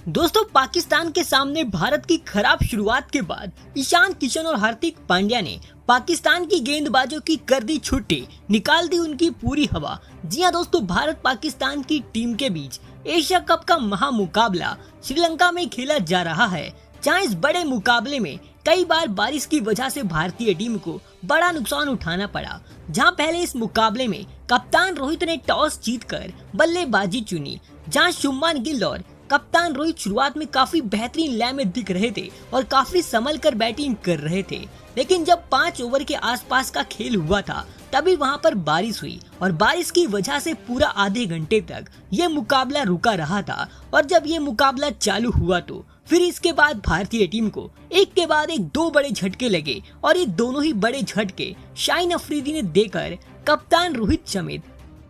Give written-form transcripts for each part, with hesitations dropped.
दोस्तों, पाकिस्तान के सामने भारत की खराब शुरुआत के बाद ईशान किशन और हार्दिक पांड्या ने पाकिस्तान की गेंदबाजों की कर दी छुट्टी, निकाल दी उनकी पूरी हवा। जी हां दोस्तों, भारत पाकिस्तान की टीम के बीच एशिया कप का महामुकाबला श्रीलंका में खेला जा रहा है, जहां इस बड़े मुकाबले में कई बार बारिश की वजह से भारतीय टीम को बड़ा नुकसान उठाना पड़ा। जहां पहले इस मुकाबले में कप्तान रोहित ने टॉस जीतकर बल्लेबाजी चुनी, जहां शुभमन गिल और कप्तान रोहित शुरुआत में काफी बेहतरीन लय में दिख रहे थे और काफी संभल कर बैटिंग कर रहे थे, लेकिन जब 5 ओवर के आसपास का खेल हुआ था तभी वहां पर बारिश हुई और बारिश की वजह से पूरा आधे घंटे तक ये मुकाबला रुका रहा था। और जब ये मुकाबला चालू हुआ तो फिर इसके बाद भारतीय टीम को एक के बाद एक 2 बड़े झटके लगे और ये दोनों ही बड़े झटके शाहिन अफरीदी ने देकर कप्तान रोहित समेत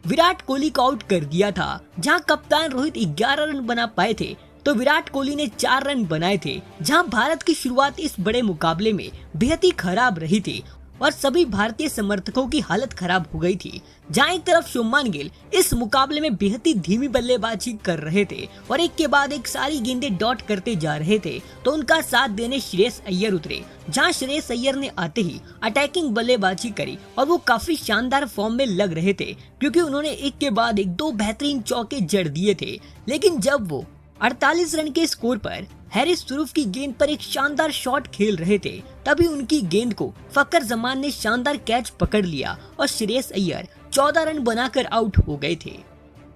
विराट कोहली को आउट कर दिया था। जहां कप्तान रोहित 11 रन बना पाए थे तो विराट कोहली ने 4 रन बनाए थे। जहां भारत की शुरुआत इस बड़े मुकाबले में बेहद ही खराब रही थी और सभी भारतीय समर्थकों की हालत खराब हो गई थी। जहां एक तरफ शुभमन गिल इस मुकाबले में बेहद ही धीमी बल्लेबाजी कर रहे थे और एक के बाद एक सारी गेंदें डॉट करते जा रहे थे, तो उनका साथ देने श्रेयस अय्यर उतरे। जहां श्रेयस अय्यर ने आते ही अटैकिंग बल्लेबाजी करी और वो काफी शानदार फॉर्म में लग रहे थे, क्योंकि उन्होंने एक के बाद एक 2 बेहतरीन चौके जड़ दिए थे। लेकिन जब वो 48 रन के स्कोर पर हैरिस सुरूफ की गेंद पर एक शानदार शॉट खेल रहे थे, तभी उनकी गेंद को फकर जमान ने शानदार कैच पकड़ लिया और श्रेयस अय्यर 14 रन बनाकर आउट हो गए थे।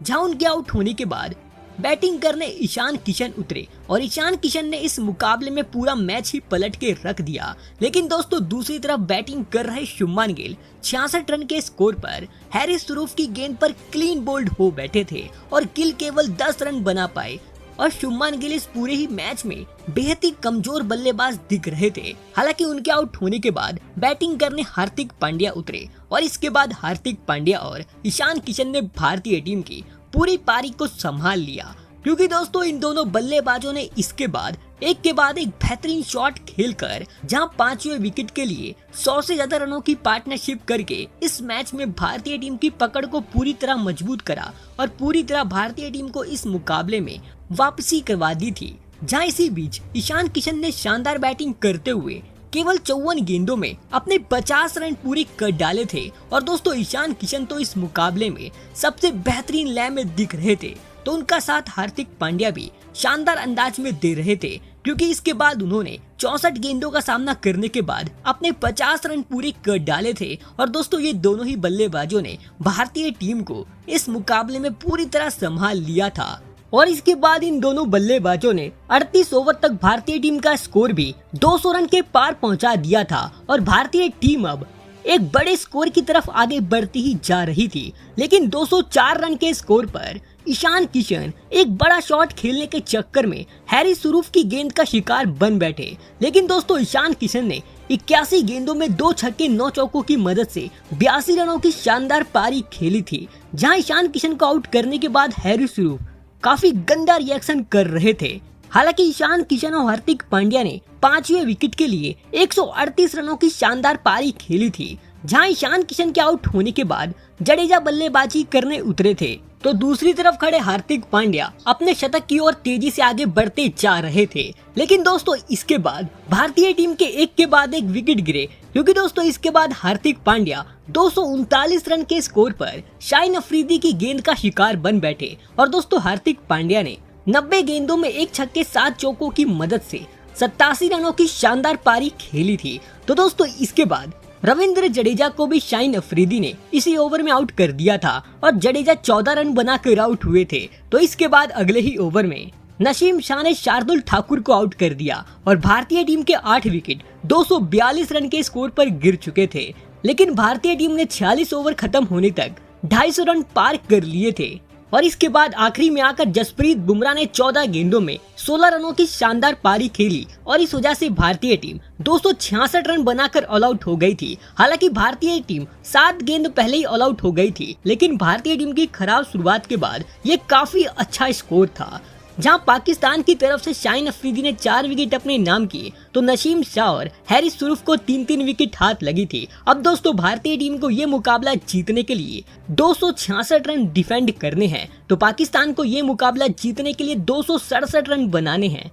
जहां उनके आउट होने के बाद बैटिंग करने ईशान किशन उतरे और ईशान किशन ने इस मुकाबले में पूरा मैच ही पलट के रख दिया। लेकिन दोस्तों, दूसरी तरफ बैटिंग कर रहे शुभमन गिल 66 रन के स्कोर पर हैरिस सुरूफ की गेंद पर क्लीन बोल्ड हो बैठे थे और गिल केवल 10 रन बना पाए और शुभमन गिल इस पूरे ही मैच में बेहद ही कमजोर बल्लेबाज दिख रहे थे। हालांकि उनके आउट होने के बाद बैटिंग करने हार्दिक पांड्या उतरे और इसके बाद हार्दिक पांड्या और ईशान किशन ने भारतीय टीम की पूरी पारी को संभाल लिया, क्योंकि दोस्तों इन दोनों बल्लेबाजों ने इसके बाद एक के बाद एक बेहतरीन शॉट खेलकर जहां 5वें विकेट के लिए 100 से ज्यादा रनों की पार्टनरशिप करके इस मैच में भारतीय टीम की पकड़ को पूरी तरह मजबूत करा और पूरी तरह भारतीय टीम को इस मुकाबले में वापसी करवा दी थी। जहां इसी बीच ईशान किशन ने शानदार बैटिंग करते हुए केवल 54 गेंदों में अपने 50 रन पूरे कर डाले थे। और दोस्तों, ईशान किशन तो इस मुकाबले में सबसे बेहतरीन लय में दिख रहे थे, तो उनका साथ हार्दिक पांड्या भी शानदार अंदाज में दे रहे थे, क्योंकि इसके बाद उन्होंने 64 गेंदों का सामना करने के बाद अपने 50 रन पूरे कर डाले थे। और दोस्तों, ये दोनों ही बल्लेबाजों ने भारतीय टीम को इस मुकाबले में पूरी तरह संभाल लिया था। और इसके बाद इन दोनों बल्लेबाजों ने 38 ओवर तक भारतीय टीम का स्कोर भी 200 रन के पार पहुंचा दिया था और भारतीय टीम अब एक बड़े स्कोर की तरफ आगे बढ़ती ही जा रही थी। लेकिन 204 रन के स्कोर पर ईशान किशन एक बड़ा शॉट खेलने के चक्कर में हैरिस सुरूफ की गेंद का शिकार बन बैठे। लेकिन दोस्तों, ईशान किशन ने 81 गेंदों में 2 छक्के 9 चौकों की मदद से 82 रनों की शानदार पारी खेली थी। जहां ईशान किशन को आउट करने के बाद हैरिस सुरूफ काफी गंदा रिएक्शन कर रहे थे। हालांकि ईशान किशन और हार्दिक पांड्या ने 5वें विकेट के लिए 138 रनों की शानदार पारी खेली थी। जहां ईशान किशन के आउट होने के बाद जडेजा बल्लेबाजी करने उतरे थे, तो दूसरी तरफ खड़े हार्दिक पांड्या अपने शतक की ओर तेजी से आगे बढ़ते जा रहे थे। लेकिन दोस्तों, इसके बाद भारतीय टीम के एक के बाद एक विकेट गिरे, क्योंकि दोस्तों इसके बाद हार्दिक पांड्या 239 रन के स्कोर पर शाहिन अफरीदी की गेंद का शिकार बन बैठे। और दोस्तों, हार्दिक पांड्या ने 90 गेंदों में 1 छक्के 7 चौकों की मदद से 87 रनों की शानदार पारी खेली थी। तो दोस्तों, इसके बाद रविंद्र जडेजा को भी शाहिन अफरीदी ने इसी ओवर में आउट कर दिया था और जडेजा 14 रन बनाकर आउट हुए थे। तो इसके बाद अगले ही ओवर में नसीम शाह ने शार्दुल ठाकुर को आउट कर दिया और भारतीय टीम के 8 विकेट 242 रन के स्कोर पर गिर चुके थे। लेकिन भारतीय टीम ने 46 ओवर खत्म होने तक 250 रन पार कर लिए थे। और इसके बाद आखिरी में आकर जसप्रीत बुमराह ने 14 गेंदों में 16 रनों की शानदार पारी खेली और इस वजह से भारतीय टीम 266 रन बनाकर ऑल आउट हो गई थी। हालांकि भारतीय टीम 7 गेंद पहले ही ऑल आउट हो गई थी, लेकिन भारतीय टीम की खराब शुरुआत के बाद ये काफी अच्छा स्कोर था। जहां पाकिस्तान की तरफ से शाहीन अफरीदी ने 4 विकेट अपने नाम किए तो नसीम शाह और हैरिस सुरूफ को 3-3 विकेट हाथ लगी थी। अब दोस्तों भारतीय टीम को ये मुकाबला जीतने के लिए 266 रन डिफेंड करने हैं, तो पाकिस्तान को ये मुकाबला जीतने के लिए 267 रन बनाने हैं।